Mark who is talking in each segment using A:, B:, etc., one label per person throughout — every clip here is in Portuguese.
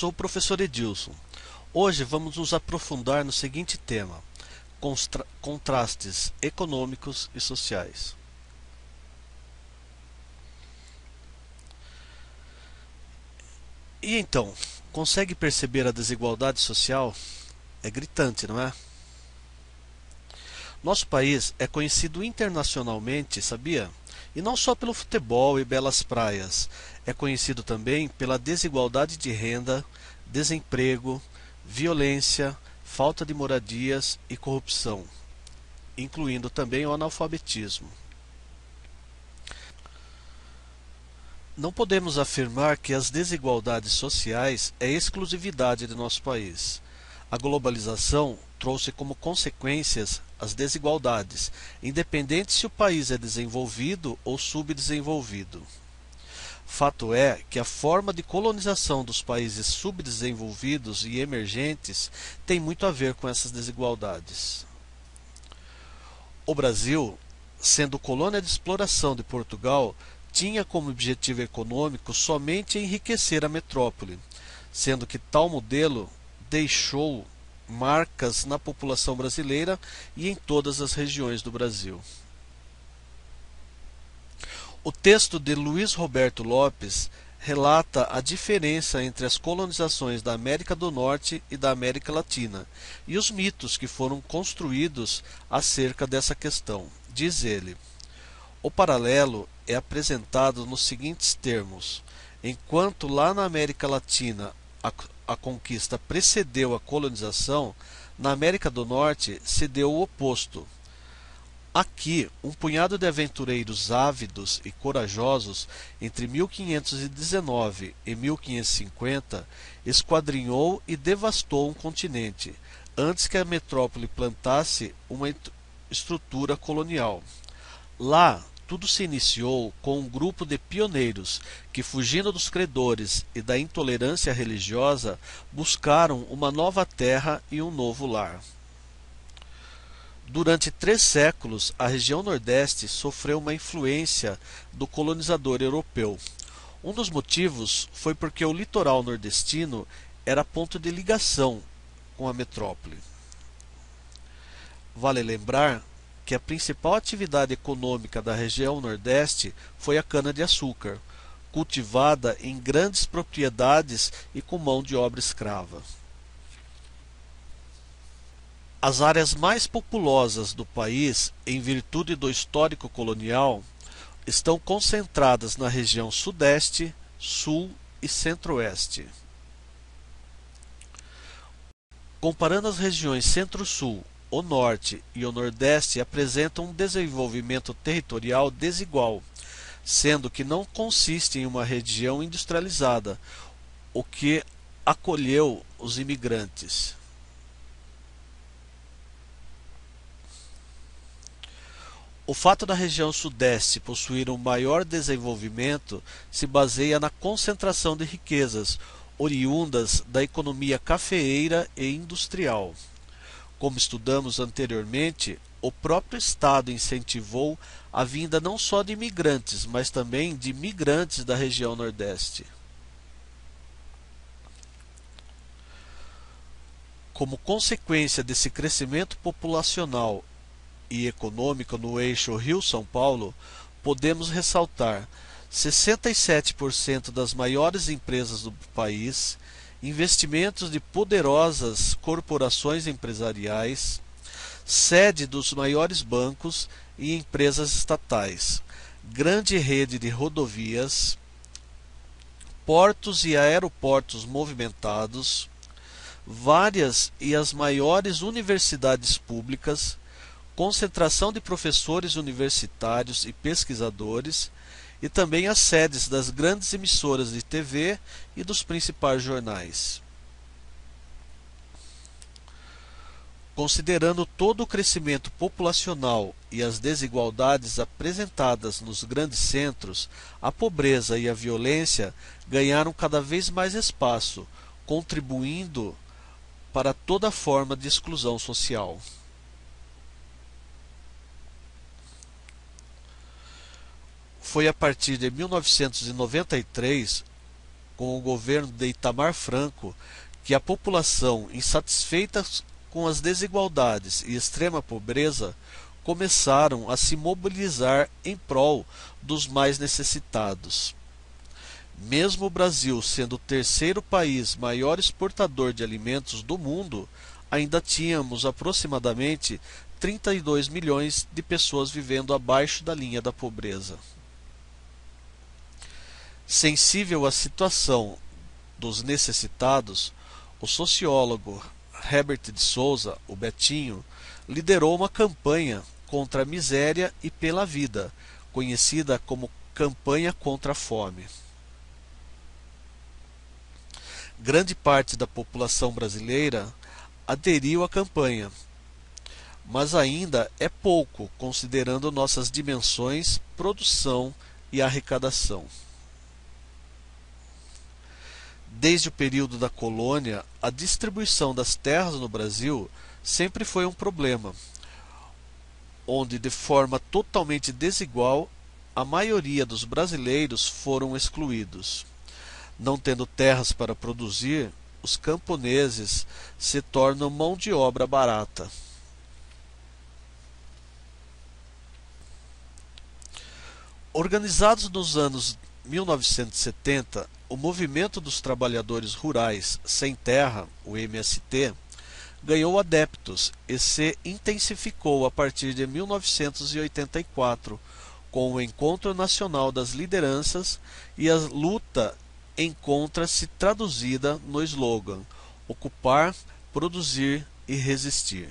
A: sou o professor Edilson. Hoje vamos nos aprofundar no seguinte tema: contrastes econômicos e sociais. E então, consegue perceber a desigualdade social? É gritante, não é? Nosso país é conhecido internacionalmente, sabia? E não só pelo futebol e belas praias, é conhecido também pela desigualdade de renda, desemprego, violência, falta de moradias e corrupção, incluindo também o analfabetismo. Não podemos afirmar que as desigualdades sociais é exclusividade de nosso país. A globalização trouxe como consequências as desigualdades, independente se o país é desenvolvido ou subdesenvolvido. Fato é que a forma de colonização dos países subdesenvolvidos e emergentes tem muito a ver com essas desigualdades. O Brasil, sendo colônia de exploração de Portugal, tinha como objetivo econômico somente enriquecer a metrópole, sendo que tal modelo deixou marcas na população brasileira e em todas as regiões do Brasil. O texto de Luiz Roberto Lopes relata a diferença entre as colonizações da América do Norte e da América Latina e os mitos que foram construídos acerca dessa questão. Diz ele: o paralelo é apresentado nos seguintes termos: enquanto lá na América Latina a conquista precedeu a colonização, na América do Norte se deu o oposto. Aqui, um punhado de aventureiros ávidos e corajosos, entre 1519 e 1550, esquadrinhou e devastou um continente, antes que a metrópole plantasse uma estrutura colonial. Lá, tudo se iniciou com um grupo de pioneiros que, fugindo dos credores e da intolerância religiosa, buscaram uma nova terra e um novo lar. Durante 3 séculos, a região Nordeste sofreu uma influência do colonizador europeu. Um dos motivos foi porque o litoral nordestino era ponto de ligação com a metrópole. Vale lembrar que a principal atividade econômica da região Nordeste foi a cana-de-açúcar, cultivada em grandes propriedades e com mão de obra escrava. As áreas mais populosas do país, em virtude do histórico colonial, estão concentradas na região Sudeste, Sul e Centro-Oeste. Comparando as regiões Centro-Sul, o Norte e o Nordeste apresentam um desenvolvimento territorial desigual, sendo que não consiste em uma região industrializada, o que acolheu os imigrantes. O fato da região Sudeste possuir um maior desenvolvimento se baseia na concentração de riquezas oriundas da economia cafeeira e industrial. Como estudamos anteriormente, o próprio Estado incentivou a vinda não só de imigrantes, mas também de migrantes da região Nordeste. Como consequência desse crescimento populacional e econômico no eixo Rio-São Paulo, podemos ressaltar 67% das maiores empresas do país, investimentos de poderosas corporações empresariais, sede dos maiores bancos e empresas estatais, grande rede de rodovias, portos e aeroportos movimentados, várias e as maiores universidades públicas, concentração de professores universitários e pesquisadores, e também as sedes das grandes emissoras de TV e dos principais jornais. Considerando todo o crescimento populacional e as desigualdades apresentadas nos grandes centros, a pobreza e a violência ganharam cada vez mais espaço, contribuindo para toda forma de exclusão social. Foi a partir de 1993, com o governo de Itamar Franco, que a população, insatisfeita com as desigualdades e extrema pobreza, começaram a se mobilizar em prol dos mais necessitados. Mesmo o Brasil sendo o terceiro país maior exportador de alimentos do mundo, ainda tínhamos aproximadamente 32 milhões de pessoas vivendo abaixo da linha da pobreza. Sensível à situação dos necessitados, o sociólogo Herbert de Souza, o Betinho, liderou uma campanha contra a miséria e pela vida, conhecida como Campanha contra a Fome. Grande parte da população brasileira aderiu à campanha, mas ainda é pouco considerando nossas dimensões, produção e arrecadação. Desde o período da colônia, a distribuição das terras no Brasil sempre foi um problema, onde de forma totalmente desigual a maioria dos brasileiros foram excluídos. Não tendo terras para produzir, os camponeses se tornam mão de obra barata. Organizados nos anos 1970, o Movimento dos Trabalhadores Rurais Sem Terra, o MST, ganhou adeptos e se intensificou a partir de 1984, com o Encontro Nacional das Lideranças, e a luta encontra-se traduzida no slogan Ocupar, Produzir e Resistir.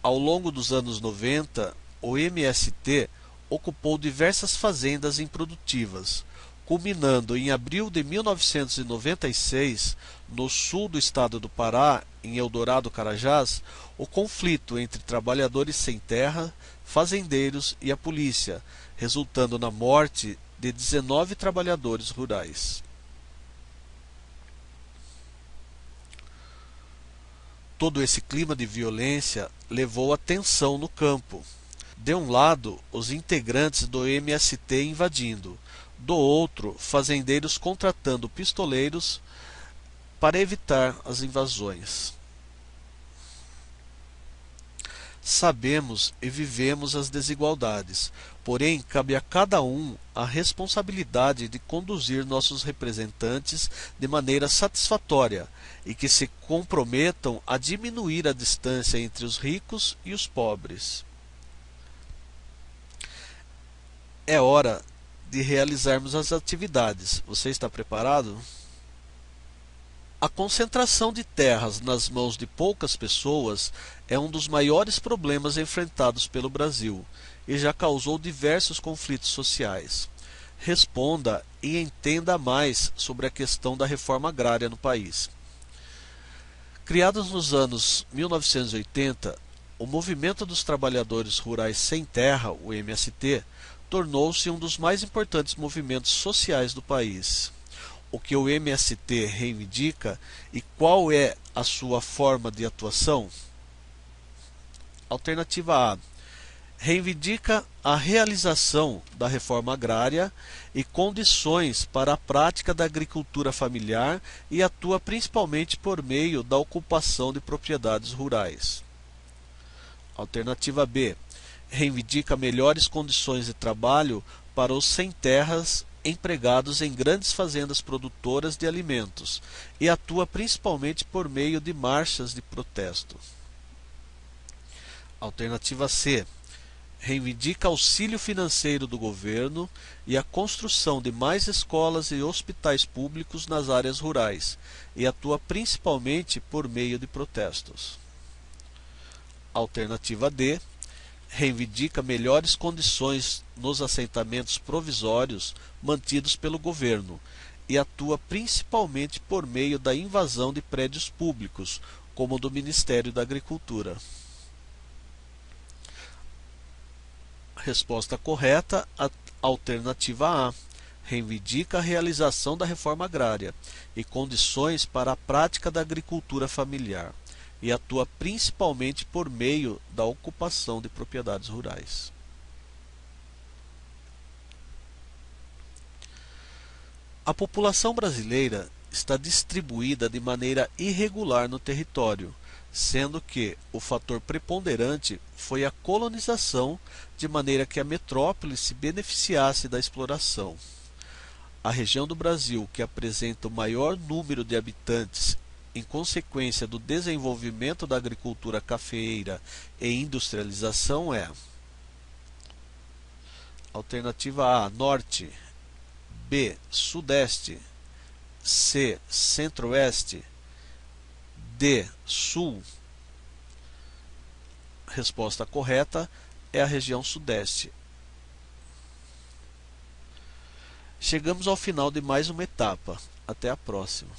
A: Ao longo dos anos 90, o MST ocupou diversas fazendas improdutivas, culminando em abril de 1996, no sul do estado do Pará, em Eldorado Carajás, o conflito entre trabalhadores sem terra, fazendeiros e a polícia, resultando na morte de 19 trabalhadores rurais. Todo esse clima de violência levou a tensão no campo. De um lado, os integrantes do MST invadindo, do outro, fazendeiros contratando pistoleiros para evitar as invasões. Sabemos e vivemos as desigualdades, porém cabe a cada um a responsabilidade de conduzir nossos representantes de maneira satisfatória e que se comprometam a diminuir a distância entre os ricos e os pobres. É hora de realizarmos as atividades. Você está preparado? A concentração de terras nas mãos de poucas pessoas é um dos maiores problemas enfrentados pelo Brasil e já causou diversos conflitos sociais. Responda e entenda mais sobre a questão da reforma agrária no país. Criados nos anos 1980, o Movimento dos Trabalhadores Rurais Sem Terra, o MST, tornou-se um dos mais importantes movimentos sociais do país. O que o MST reivindica e qual é a sua forma de atuação? Alternativa A. Reivindica a realização da reforma agrária e condições para a prática da agricultura familiar e atua principalmente por meio da ocupação de propriedades rurais. Alternativa B. Reivindica melhores condições de trabalho para os sem terras empregados em grandes fazendas produtoras de alimentos e atua principalmente por meio de marchas de protesto. Alternativa C. Reivindica auxílio financeiro do governo e a construção de mais escolas e hospitais públicos nas áreas rurais e atua principalmente por meio de protestos. Alternativa D. Reivindica melhores condições nos assentamentos provisórios mantidos pelo governo e atua principalmente por meio da invasão de prédios públicos, como o do Ministério da Agricultura. Resposta correta, a alternativa A. Reivindica a realização da reforma agrária e condições para a prática da agricultura familiar e atua principalmente por meio da ocupação de propriedades rurais. A população brasileira está distribuída de maneira irregular no território, sendo que o fator preponderante foi a colonização, de maneira que a metrópole se beneficiasse da exploração. A região do Brasil que apresenta o maior número de habitantes em consequência do desenvolvimento da agricultura cafeeira e industrialização é: alternativa A, Norte; B, Sudeste; C, Centro-Oeste; D, Sul. Resposta correta é a região Sudeste. Chegamos ao final de mais uma etapa. Até a próxima.